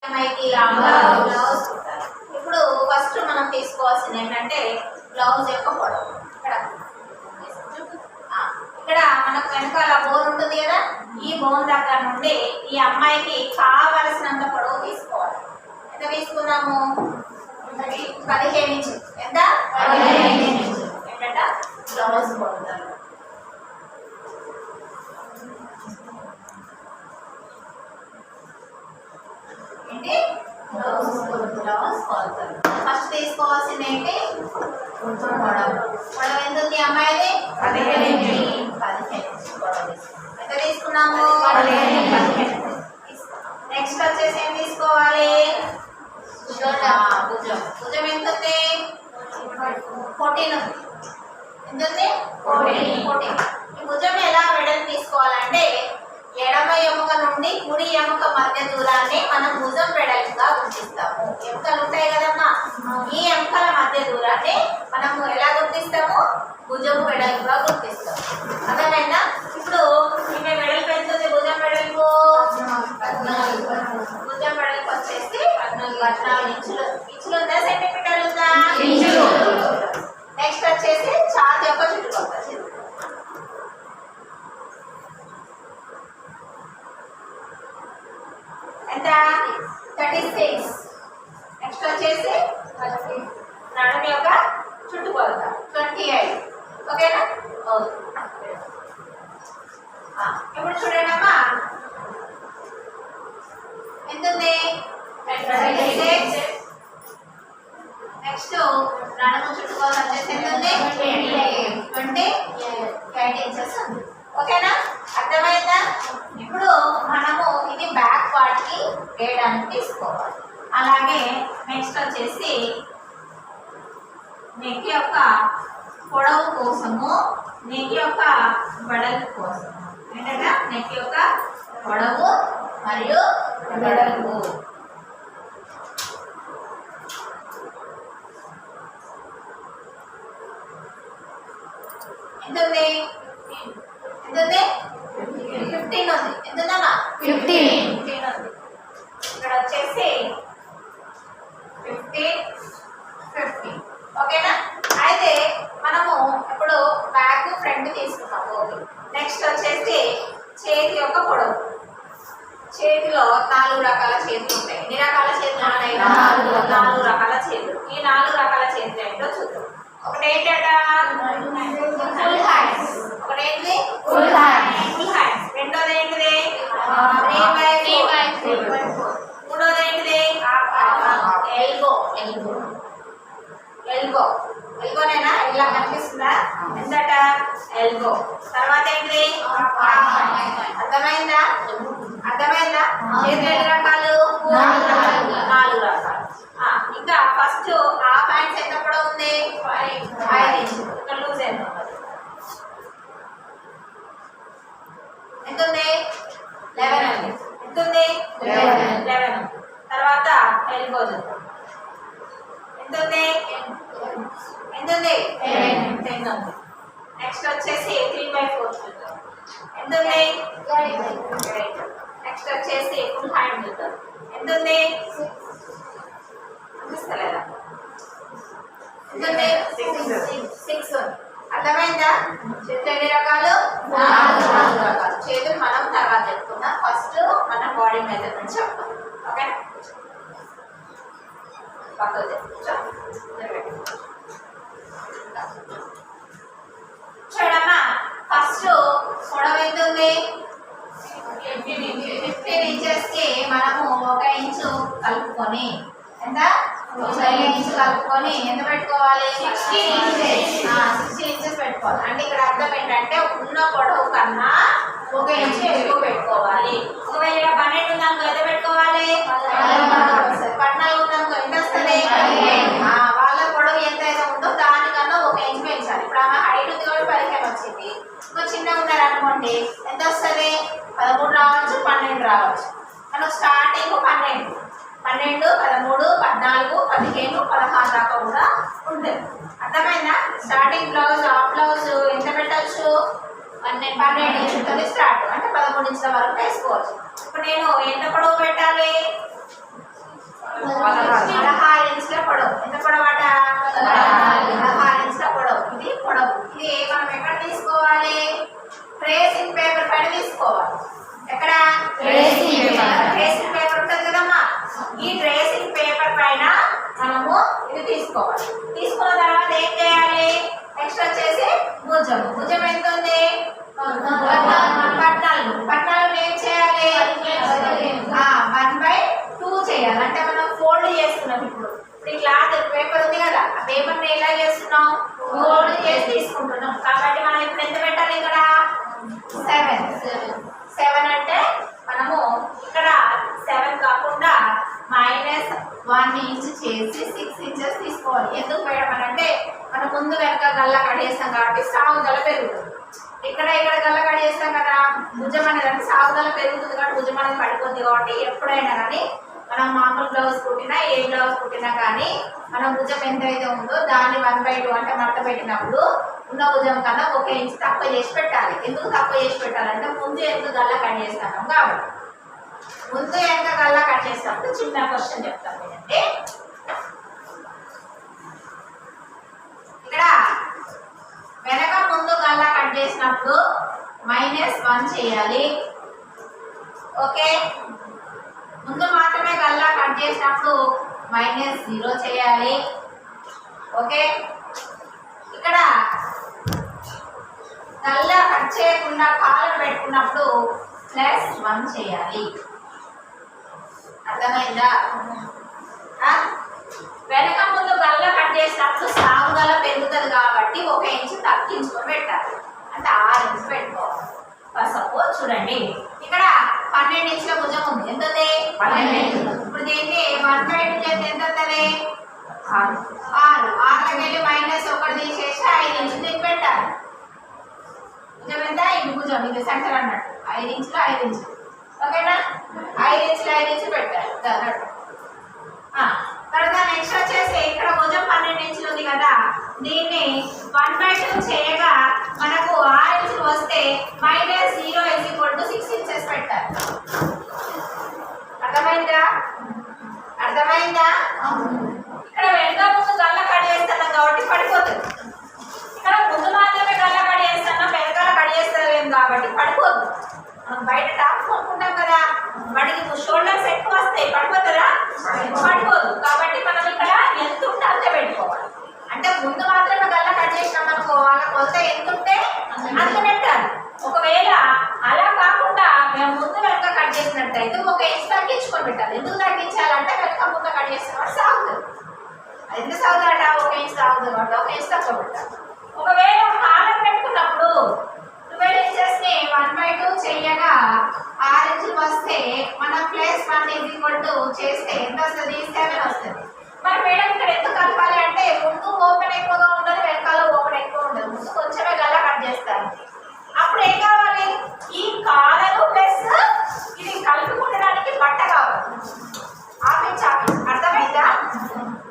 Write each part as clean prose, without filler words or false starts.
Blouse ఇప్పుడు first మనం తీసుకోవాల్సింది ఏంటంటే బ్లౌజ్ యొక్క పొడవు. ఇక్కడ మనకు వెనకాల బోన్ ఉంటుంది కదా, ఈ బోన్ దగ్గర నుండి ఈ అమ్మాయికి కావలసినంత పొడవు తీసుకోవాలి. ఎంత తీసుకున్నాము? 15 ఇంచు. ఎంత? 15 ఇంచు. ఏంటంట బ్లౌజ్ కొలతలు. ఏంటి? బ్లౌజ్ కొలతలు. ఫస్ట్ తీసుకోవాల్సింది ఏంటి? పొడవు. పొడవు ఎంత ఉంది అమ్మాయిది? 15 ఇంచు. 15 ఇంచు పొడవు ఎంత తీసుకున్నాము? 15. నెక్స్ట్ వచ్చేసి ఏం తీసుకోవాలి? భుజం. భుజం ఎంత ఉంది? 14 ఉంది. ఎంత ఉంది? 14. ఈ భుజం ఎలా వెడల్పు తీసుకోవాలంటే ఎడమ ఎముక నుండి కుడి ఎముక మధ్య దూరాన్ని మనం భుజం వెడల్పుగా గుర్తిస్తాము. ఎముకలు ఉంటాయి కదమ్మా, ఈ ఎముకల మధ్య దూరాన్ని మనము ఎలా గుర్తిస్తాము? భుజం వెడల్పుగా గుర్తిస్తాము. అర్థమైందా? ఇప్పుడు ఈమె వెడల్పు ఎంత ఉంది? భుజం వెడల్పు 14. భుజం వెడల్పు వచ్చేసి 14 ఇంచులు. ఇంచులు ఉందా? సెంటీమీటర్లు ఉందా? నెక్స్ట్ వచ్చేసి ఛాతీ యొక్క చుట్టుకొలత. ఎంత? 36. నెక్స్ట్ వచ్చేసి నడుము యొక్క చుట్టుకొలత 28. ఓకేనా? ఇప్పుడు చూడండి అమ్మా, ఎంత ఉంది? 36. నెక్స్ట్ నడుము చుట్టుకొలత వచ్చేసి ఎంత ఉంది? 28 ఇంచెస్ ఉంది. ఓకేనా? అర్థమైందా? ఇప్పుడు మనము ఇది బ్యాక్ పార్ట్ కి వేయడానికి తీసుకోవాలి. అలాగే నెక్స్ట్ వచ్చేసి నెక్ యొక్క పొడవు కోసము, నెక్ యొక్క వెడల్పు కోసము. ఏంటంటే నెక్ యొక్క పొడవు మరియు వెడల్పు. ఎంత ఉంది? ఎంత ఉంది? 15 ఉంది. ఎంత ఉందమ్మా? 15 ఉంది. ఇక్కడ వచ్చేసి 15. ఓకేనా? అయితే మనము ఇప్పుడు బ్యాక్ ఫ్రంట్ తీసుకున్నాము. నెక్స్ట్ వచ్చేసి చేతి యొక్క పొడవు. చేతిలో 4 రకాల చేతులు ఉంటాయి. ఎన్ని రకాల చేతులు ఉన్నాయి? 4 రకాల చేతులు. ఈ 4 రకాల చేతులు ఏంటో చూద్దాం. ఒకటి ఏంటంట? Full hands. ఒకటి ఏంటి? Full hands. రెండోది ఏంటిది? 3/4. మూడోది ఏంటిది? ఎల్బోనేనా? ఇలా కనిపిస్తుందా? ఎంతట? ఎల్బో. తర్వాత ఏంటిది? అర్థమైందా? చేతులు ఎన్ని రకాలు? 4 రకాలు. ఇంకా ఫస్ట్ హాఫ్ హ్యాండ్స్ ఎంత పొడవు ఉంది? 5 ఇంచులు. ఇక్కడ లూజ్ ఎంత ఉంది? 11 ఉంది. ఎంత ఉంది? 11. తర్వాత ఎల్బో చూద్దాం. ఎంత ఉంది? 10 ఉంది. నెక్స్ట్ వచ్చేసి 3/4 చూద్దాం. ఎంత ఉంది? 8. నెక్స్ట్ వచ్చేసి ఫుల్ హ్యాండ్ చూద్దాం. ఎంత ఉంది? 6. ఎంత ఉంది? 6 ఉంది. అర్థమైందా? చేతులు ఎన్ని రకాలు? 4 రకాలు. చేతులు మనం తర్వాత చెప్పుకుందాం. ఫస్ట్ మన బాడీ మెజర్మెంట్ చెప్తాం. ఓకేనా? చూడమ్మా, ఫస్ట్ పొడవు ఎంత ఉంది? 15 ఇంచెస్ కి మనము 1 ఇంచు కలుపుకొని, ఎంత? 1 ఇంచు కలుపుకొని ఎంత పెట్టుకోవాలి? 16 ఇంచెస్ పెట్టుకోవాలి. అంటే ఇక్కడ అర్థం ఏంటంటే ఉన్న పొడవు కన్నా 1 ఇంచు ఎక్కువ పెట్టుకోవాలి. ఒకవేళ 12 ఉందనుకో ఎంత పెట్టుకోవాలి? 14 ఉందనుకో ఎంత వస్తుంది? వాళ్ళ పొడవు ఎంత అయితే ఉందో దానికన్నా 1 ఇంచు పెంచాలి. ఇప్పుడు ఆమె హైట్ ఉంది కూడా 15 వచ్చింది. ఇంకో చిన్నగా ఉన్నారు అనుకోండి, ఎంత వస్తుంది? 13 రావచ్చు, 12 రావచ్చు. మనకు స్టార్టింగ్ 12, 13, 14, 15, 16 దాకా కూడా ఉంటుంది. అర్థమైందా? స్టార్టింగ్ బ్లౌజ్ హాఫ్ బ్లౌజ్ ఎంత పెట్టచ్చు? 12 ఇంచులతో స్టార్ట్. అంటే 13 ఇంచుల వరకు వేసుకోవచ్చు. ఇప్పుడు నేను ఎంత పొడవు పెట్టాలి? మనము ఇది తీసుకోవాలి. తీసుకున్న తర్వాత ఏం చేయాలి? నెక్స్ట్ వచ్చేసి భుజం. భుజం ఎంత ఉంది? 14 ఏం చేయాలి? 1/2 చేయాలి. అంటే మనం ఫోల్డ్ చేస్తున్నాం. ఇప్పుడు ఈ క్లాత్ పేపర్ ఉంది కదా, ఆ పేపర్ని ఎలా చేస్తున్నాం? ఫోల్డ్ చేసి తీసుకుంటున్నాం. కాబట్టి మనం ఇప్పుడు ఎంత పెట్టాలి? ఇక్కడ 7 అంటే మనము ఇక్కడ 7 కాకుండా -1 ఇంచ్ చేసి 6 ఇంచెస్ తీసుకోవాలి. ఎందుకు మేడం అంటే మనం ముందు వెనక గల్ల కడిగేస్తాం కాబట్టి సాగుదల పెరుగుతుంది. ఇక్కడ గల్ల కడిగేస్తాం కదా, భుజం అనేది అంటే సాగుదల పెరుగుతుంది కాబట్టి భుజం అనేది పడిపోతుంది. కాబట్టి ఎప్పుడైనా కానీ మనం మామూలు బ్లౌజ్ కుట్టినా ఏ బ్లౌజ్ కుట్టినా కానీ మనం భుజం ఎంతైతే ఉందో దాన్ని 1/2 అంటే మడత పెట్టినప్పుడు ఉన్న భుజం కన్నా 1 ఇంచ్ తక్కువ చేసి పెట్టాలి. ఎందుకు తక్కువ చేసి పెట్టాలంటే ముందు ఎంత గల్ల కట్ చేస్తాము కాబట్టి. ముందు ఎంత గల్ల కట్ చేసినప్పుడు చిన్న క్వశ్చన్ చెప్తాను ఏంటంటే, ఇక్కడ వెనక ముందు గల్ల కట్ చేసినప్పుడు -1 చేయాలి. ఓకే, ముందు మాత్రమే గల్లా కట్ చేసినప్పుడు -0 చేయాలి. ఓకే, ఇక్కడ గల్లా కట్ చేయకుండా కాలర్ పెట్టుకున్నప్పుడు +1 చేయాలి. అర్థమైందా? వెనక ముందు గల్లా కట్ చేసినప్పుడు సాగుదల పెరుగుతుంది కాబట్టి 1 ఇంచ్ తగ్గించుకొని పెట్టాలి. అంటే 6 ఇంచ్ పెట్టుకోవాలి. సపోజ్ చూడండి, ఇక్కడ 12 ఇంచుల భుజం ఉంది. ఎంత ఉంది? 12. ఇప్పుడు దీన్ని 1/2 చేస్తే ఎంత అవుతుంది? 6. 6లోకి వెళ్ళి -1 తీసేసి 5 ఇంచులు దీన్ని పెట్టాలి. భుజం ఎంత? ఇది భుజం, ఇది సెంటర్ అన్నట్టు 5 ఇంచులు 5 ఇంచులు. ఓకేనా? 5 ఇంచులు 5 ఇంచులు పెట్టాలి. తర్వాత నెక్స్ట్ వచ్చేసి ఇక్కడ భుజం 12 ఇంచులు ఉంది కదా, దీన్ని 1/2 చేయగా మనకు 6 ఇంచులు వస్తే -0 6 ఇంచెస్ పెట్టాలి. అర్థమైందా? ఇక్కడ వెనక ముందు గల్ల కట్ చేస్తున్నాం కాబట్టి పడిపోతుంది. ఇక్కడ ముందు మాత్రమే గల్ల కట్ చేస్తున్నాం, వెనకాల కట్ చేస్తాం కాబట్టి పడిపోదు. మనం బయట టాప్స్ కొనుక్కుంటాం కదా, వాటికి షోల్డర్స్ ఎక్కువ వస్తాయి, పడిపోతుందా? పడిపోదు. కాబట్టి మనం ఇక్కడ ఎంత ఉంటే అంతే పెట్టుకోవాలి. అంటే ముందు మాత్రమే గల్ల కట్ చేసినాం అనుకో, వాళ్ళ కొలత ఎంత ఉంటే అంత పెట్టాలి. ఒకవేళ అలా కాకుండా మేము ముందు వెనక కట్ చేసినట్టయితే 1 ఇంచ్ తగ్గించుకొని పెట్టాలి. ఎందుకు తగ్గించాలంటే వెనక ముందు కట్ చేసిన వాడు సాగుతుంది. అది ఎంత సాగుతాడట? 1 ఇంచ్ సాగుతుంది కాబట్టి 1 ఇంచ్ తక్కువ పెట్టాలి. ఒకవేళ కాలర్ పెట్టుకున్నప్పుడు 12 ఇంచెస్ని 1/2 చెయ్యగా 6 ఇంచులు వస్తే మనం +1 చేస్తే ఎంత వస్తుంది? 7 వస్తుంది. మరి మేడం ఇక్కడ ఎందుకు కలపాలి అంటే ముందు ఓపెన్ ఎక్కువగా ఉండదు, వెనకాల ఓపెన్ ఎక్కువ ఉండదు. ముందు కొంచెమే గల్ల కట్ చేస్తారు. అప్పుడు ఏం కావాలి? ఈ కాలరు ప్లస్ ఇది కలుపుకుండడానికి బట్ట కావాలి. ఆపించి అర్థమైందా?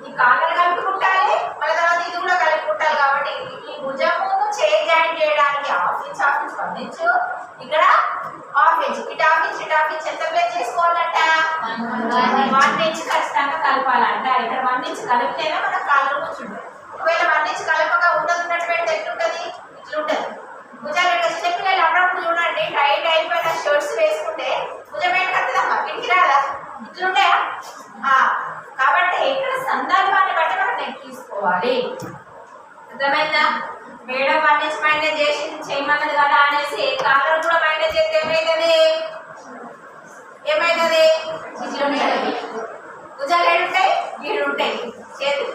ఈ కాలర్ కలుపుకుంటాలి, మళ్ళీ తర్వాత ఇది కూడా కలుపుకుంటాలి. కాబట్టి ఈ భుజమును జాయిన్ చేయడానికి 1/2 ఇంచ్ 1 ఇంచ్, ఇక్కడ 1/2 ఇంచ్, ఇటు 1/2 ఇంచ్ ఎంత ప్లేస్ చేసుకోవాలంట? 1 ఇంచ్ ఖచ్చితంగా కలపాలంట. ఇక్కడ 1 ఇంచ్ కలిపితేనే మన కాలర్ కూర్చుంటుంది. ఒకవేళ 1 ఇంచ్ కలపగా ఉన్నట్టు పెడితే ఎట్లుంటుంది? ఇట్లుంటుంది. భుజాలు ఇక్కడ చిన్నపిల్లలు అప్పుడప్పుడు చూడండి, టైట్ అయిపోయిన షర్ట్స్ వేసుకుంటే భుజం ఏంటి కట్టదమ్మా, కిందికి రాదా? ఇట్లుంటాయా? కాబట్టి ఇక్కడ సందర్భాన్ని బట్టి మనం నెక్ తీసుకోవాలి. అర్థమైందా? మేడం 1 ఇంచ్ మైనస్ చేసి చేయమన్నది కదా అనేసి కాలర్ కూడా మైనస్ చేస్తే ఏమైతుంది? ఇట్లుంటుంది. భుజాలు ఏడుంటాయి? వీడుంటాయి చేతులు.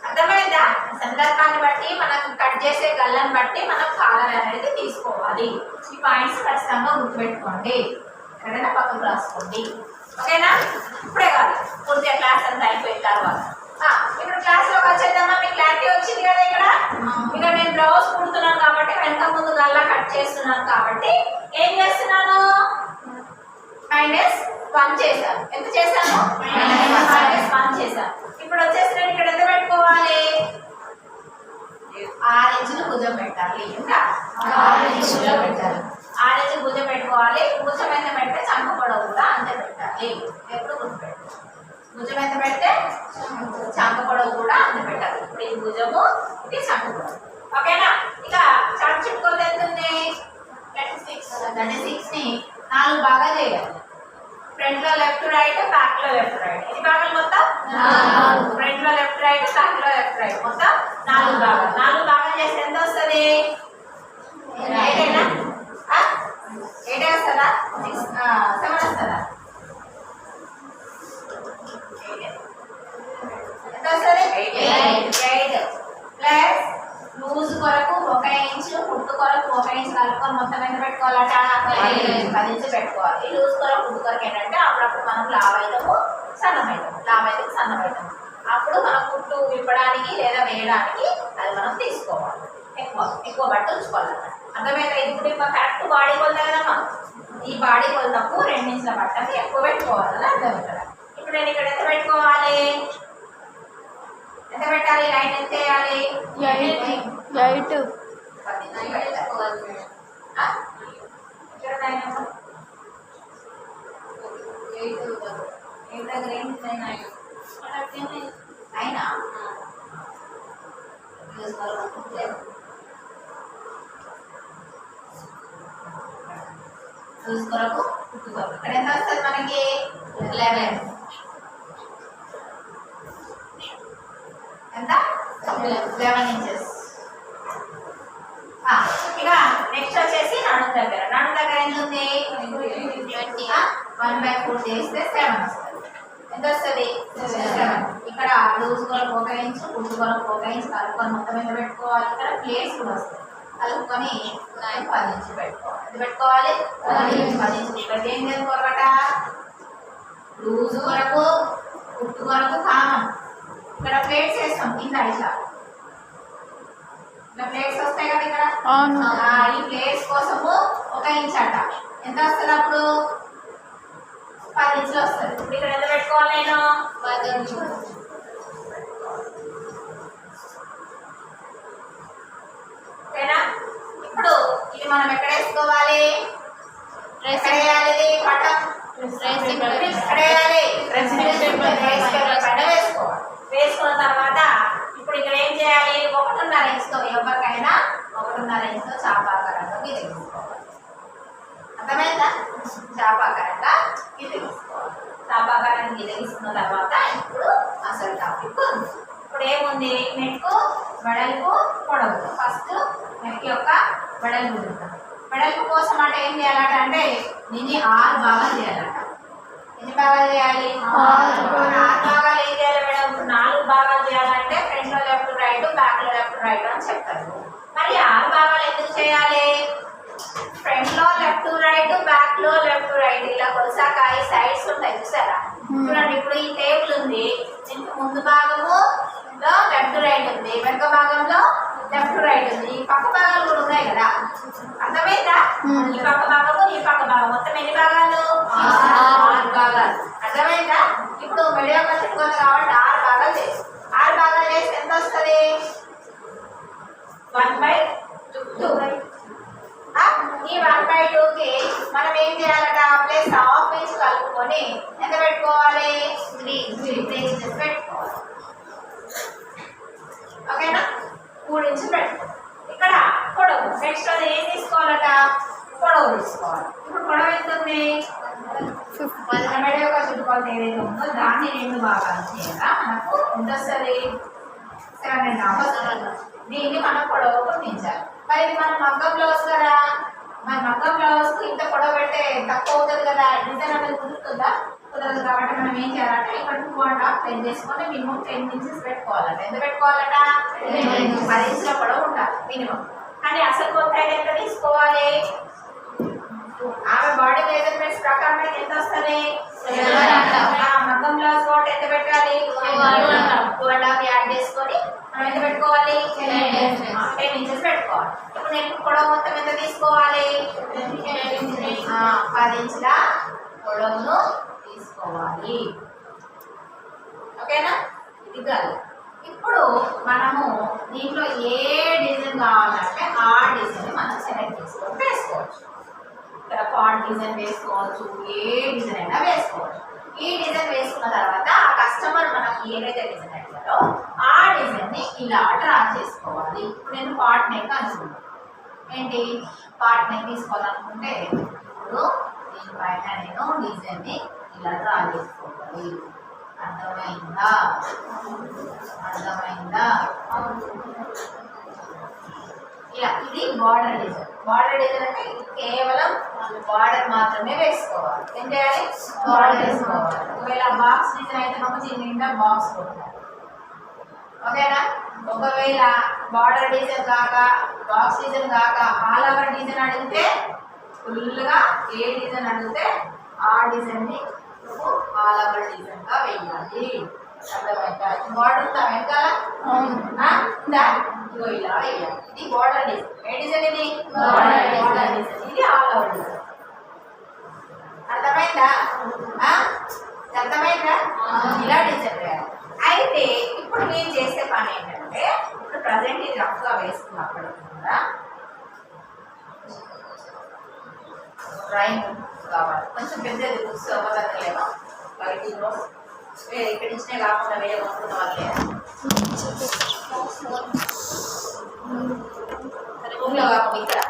అర్థమైందా? సందర్భాన్ని బట్టి మనం కట్ చేసే గల్లని బట్టి మనం కాలర్ అనేది తీసుకోవాలి. ఈ పాయింట్స్ ఖచ్చితంగా గుర్తుపెట్టుకోండి, ఎక్కడైనా పక్కకు రాసుకోండి. ఓకేనా? ఇప్పుడే కాదు, పూర్తిగా క్లాస్ అంతా అయిపోయిన తర్వాత. ఇప్పుడు క్లాస్లోకి వచ్చేద్దామా? మీకు క్లారిటీ వచ్చింది కదా? ఇక్కడ నేను బ్లౌజ్ కుడుతున్నాను కాబట్టి వెనక ముందు గల్లా కట్ చేస్తున్నాను కాబట్టి ఏం చేస్తున్నాను? -1 చేశాను. ఎంత చేశాను? -1 చేశాను. ఇప్పుడు వచ్చేసి నేను ఇక్కడ ఎంత పెట్టుకోవాలి? 6 ఇంచులు భుజం పెట్టాలి. ఇంకా 6 ఇంచులు పెట్టాలి. 6 ఇంచులు భుజం పెట్టుకోవాలి. భుజం ఎంత పెడితే చంక పొడవు కూడా అంతే పెట్టాలి. ఎప్పుడు గుర్తుపెట్టాలి? భుజం ఎంత పెడితే చంక పొడవు కూడా అంత పెట్టాలి. ఇప్పుడు ఈ భుజము, ఇది చంక పొడవు. ఓకేనా? ఇక చంక చుట్టుకోతే ఎంత ఉంది? 36. 36ని 4 బాగా చేయాలి. ఫ్రంట్ లో లెఫ్ట్ రైట్, బ్యాక్ లో లెఫ్ట్ రైట్. ఎన్ని భాగాలు మొత్తం? ఫ్రంట్ లో లెఫ్ట్ రైట్, బ్యాక్ లో లెఫ్ట్ రైట్, మొత్తం 4 భాగాలు. 4 భాగాలు చేస్తే ఎంత వస్తుంది? 8 వస్తుందా? 7 వస్తుందా? ఎంత వస్తుంది? 8 ప్లస్ లూజ్ కొరకు 1 ఇంచు, కుట్టు కొరకు 1 ఇంచు కలుపుకొని మొత్తం ఎంత పెట్టుకోవాలట? 10 ఇంచు పెట్టుకోవాలి. ఈ లూజ్ కొరకు కుట్టు కొరకు ఏంటంటే అప్పుడప్పుడు మనం లావ్ అవుతాము, సన్నం అవుతాము, లావ్ అయితే సన్నం అవుతాము. అప్పుడు మనం కుట్టు విప్పడానికి లేదా వేయడానికి అది మనం తీసుకోవాలి. ఎక్కువ బట్ట ఉంచుకోవాలన్నమాట. అర్థమైతే? ఇప్పుడు కరెక్ట్ బాడీ కొలత కదమ్మా. ఈ బాడీ కొలతకు 2 ఇంచుల బట్టని ఎక్కువ పెట్టుకోవాలని అర్థం ఇక్కడ. ఇప్పుడు నేను ఇక్కడ ఎంత పెట్టుకోవాలి? ఎంత పెట్టాలి? లైన్ ఎంత వేయాలి? 8. ఇక్కడ లైన్ అయినా చూసుకోరకు ఇక్కడ ఎంత వస్తుంది మనకి? 11. ఎంత? 11 ఇంచెస్. ఇక నెక్స్ట్ వచ్చేసి నడుము దగ్గర. నడుము దగ్గర ఎంత ఉంది? 1/4 చేస్తే 7 వస్తుంది. ఎంత వస్తుంది? 7. ఇక్కడ లూజ్ కొరకు 1 ఇంచు, కుట్టు కొరకు 1 ఇంచు కలుపుకొని మొత్తం ఎంత పెట్టుకోవాలి? ఇక్కడ ప్లేట్స్ కూడా వస్తాయి. కలుపుకొని 10 ఇంచులు పెట్టుకోవాలి. ఎంత పెట్టుకోవాలి? 10 ఇంచులు. ఇక్కడ ఏం చేసుకోవాలట? లూజ్ కొరకు, కుట్టు కొరకు కామన్. ఇక్కడ ప్లేట్స్ వేస్తాం కింద ఇట్లా ప్లేట్స్ వస్తాయి కదా ఇక్కడ. ఈ ప్లేట్స్ కోసము 1 ఇంచ్ అట. ఎంత వస్తుంది అప్పుడు? 10 ఇంచులు వస్తుంది. ఇప్పుడు ఇక్కడ ఎంత పెట్టుకోవాలి? నేను 10 ఇంచులు. ఓకేనా? ఇప్పుడు ఇది మనం ఎక్కడ వేసుకోవాలి? ఎక్కడ వేయాలి? పటం ఎక్కడ వేయాలి? వేసుకోవాలి. వేసుకున్న తర్వాత ఇప్పుడు ఇక్కడ ఏం చేయాలి? 1.5 ఇంచుతో ఎవరికైనా 1.5 ఇంచుతో చాపాకారంగా గీసుకోవాలి. అర్థమైందా? చాపాకారంగా గీసుకోవాలి. చాపాకారంగా గీసుకున్న తర్వాత ఇప్పుడు అసలు టాపిక్ ఉంది. ఇప్పుడు ఏముంది? నెక్ వెడల్పు, పొడవు. ఫస్ట్ నెక్ యొక్క వెడల్పు చూద్దాం. వెడల్పు కోసం అంటే ఏం చేయాలట అంటే దీన్ని 6 భాగాలు చేయాలట. ఎన్ని భాగాలు చేయాలి? 6 భాగాలు. ఏం చేయాలి మేడం? 4 భాగాలు చేయాలంటే ఫ్రంట్ లో లెఫ్ట్ రైట్, బ్యాక్ లో లెఫ్ట్ రైట్ అని చెప్తారు. మరి 6 భాగాలు ఎందుకు చేయాలి? ఫ్రంట్ లో లెఫ్ట్ రైట్, బ్యాక్ లో లెఫ్ట్ రైట్, ఇలా కొలసాక ఈ సైడ్స్ ఉంటాయి చూసారా? చూడండి, ఇప్పుడు ఈ టేబుల్ ఉంది. దీనికి ముందు భాగము లెఫ్ట్ రైట్ ఉంది, వెనక భాగంలో లెఫ్ట్ రైట్ ఉంది. ఈ పక్క భాగాలు కూడా ఉన్నాయి కదా. అర్థమైందా? ఈ పక్క భాగము, ఈ పక్క భాగం, మొత్తం ఎన్ని భాగాలు? 6 భాగాలు. అర్థమైందా? ఇప్పుడు మెడ యొక్క చుట్టుకొంది కాబట్టి 6 భాగాలు చేసి 6 భాగాలు చేసి ఎంత వస్తుంది? 1/2. ఈ 1/2కి మనం ఏం చేయాలట? ప్లస్ ½ ఇంచ్ కలుపుకొని ఎంత పెట్టుకోవాలి? 3 ఇంచెస్ పెట్టుకోవాలి. ఓకేనా? 3 ఇంచులు పెట్టుకోవాలి. ఇక్కడ పొడవు. నెక్స్ట్ అది ఏం తీసుకోవాలట? పొడవు తీసుకోవాలి. ఇప్పుడు పొడవు ఎంత ఉంది? మెడ యొక్క చుట్టుకొలత ఏదైతే ఉందో దాన్ని 2 భాగాలు చేయగా మనకు ఎంత వస్తుంది? 7.5 వస్తుంది. దీన్ని మనం పొడవు గుర్తించాలి. మరి ఇది మన మగ్గం బ్లౌజ్ కదా. మన మగ్గం బ్లౌజ్ ఇంత పొడవు పెడితే తక్కువ అవుతుంది కదా. డిజైన్ అనేది కుదురుతుందా? కుదరదు. కాబట్టి మనం ఏం చేయాలంటే ఇక్కడ 2.5 ప్లేస్ చేసుకొని మినిమం 10 ఇంచెస్ పెట్టుకోవాలట. ఎంత పెట్టుకోవాలట? 10 ఇంచుల పొడవు ఉండాలి మినిమం. కానీ అసలు కొత్త ఎంత తీసుకోవాలి? ఆమె బాడీ మెజర్మెంట్స్ ప్రకారం ఎంత వస్తుంది? మగ్గం బ్లౌజ్ కోట్ ఎంత పెట్టాలి? 2.5 యాడ్ చేసుకొని మనం ఎంత పెట్టుకోవాలి? 10 ఇంచెస్ పెట్టుకోవాలి. ఇప్పుడు నేను పొడవు మొత్తం ఎంత తీసుకోవాలి? 10 ఇంచుల పొడవును తీసుకోవాలి. ఓకేనా? ఇది కాదు. ఇప్పుడు మనము దీంట్లో ఏ డిజైన్ కావాలంటే ఆ డిజైన్ మనం సెలెక్ట్ చేసుకొని వేసుకోవచ్చు. ఇక్కడ పాట్ డిజైన్ వేసుకోవచ్చు, ఏ డిజైన్ అయినా వేసుకోవచ్చు. ఈ డిజైన్ వేసుకున్న తర్వాత ఆ కస్టమర్ మనకి ఏదైతే డిజైన్ అడిగారో ఆ డిజైన్ని ఇలా డ్రా చేసుకోవాలి. ఇప్పుడు నేను పాట్ నెక్ అనుకుంటున్నాను. ఏంటి? పాట్ నెక్ తీసుకోవాలనుకుంటే ఇప్పుడు దీనిపైన నేను డిజైన్ని ఇలా డ్రా చేసుకోవాలి. అర్థమైందా? అర్థమైందా? ఇలా ఇది బార్డర్ డిజైన్. బార్డర్ డిజైన్ అంటే కేవలం బార్డర్ మాత్రమే వేసుకోవాలి. ఏం చేయాలి? బార్డర్ వేసుకోవాలి. ఒకవేళ బాక్స్ డిజైన్ అయితే మాకు చిన్న బాక్స్ కొట్టాలి. ఓకేనా? ఒకవేళ బార్డర్ డిజైన్ కాక బాక్స్ డిజైన్ కాక ఆల్ ఓవర్ డిజైన్ అడిగితే ఫుల్గా ఏ డిజైన్ అడిగితే ఆ డిజైన్ని ఆల్ ఓవర్ డిజైన్ గా వేయాలి. అర్థమైందా? బార్డర్ ఉందా వెనకాల? ఇగో ఇలా వేయాలి. ఇది బార్డర్ డిజైన్. ఏ డిజైన్ ఇది? Border design. ఇది ఆల్ ఓవర్ డిజైన్. అర్థమైందా? అర్థమైందా? ఇలా డిజైన్ వేయాలి. అయితే ఇప్పుడు మీరు చేసే పని ఏంటంటే ఇప్పుడు ప్రజెంట్ ఇది రఫ్గా వేసుకున్నప్పుడు కూడా డ్రాయింగ్ కావాలి. కొంచెం పెద్దది బుక్స్ అవ్వలేమో బయట నోట్స్ ఇక్కడ ఇచ్చినే కాకుండా వేరే కొనుక్కున్న వాళ్ళే రూమ్లో కాకుండా ఇక్కడ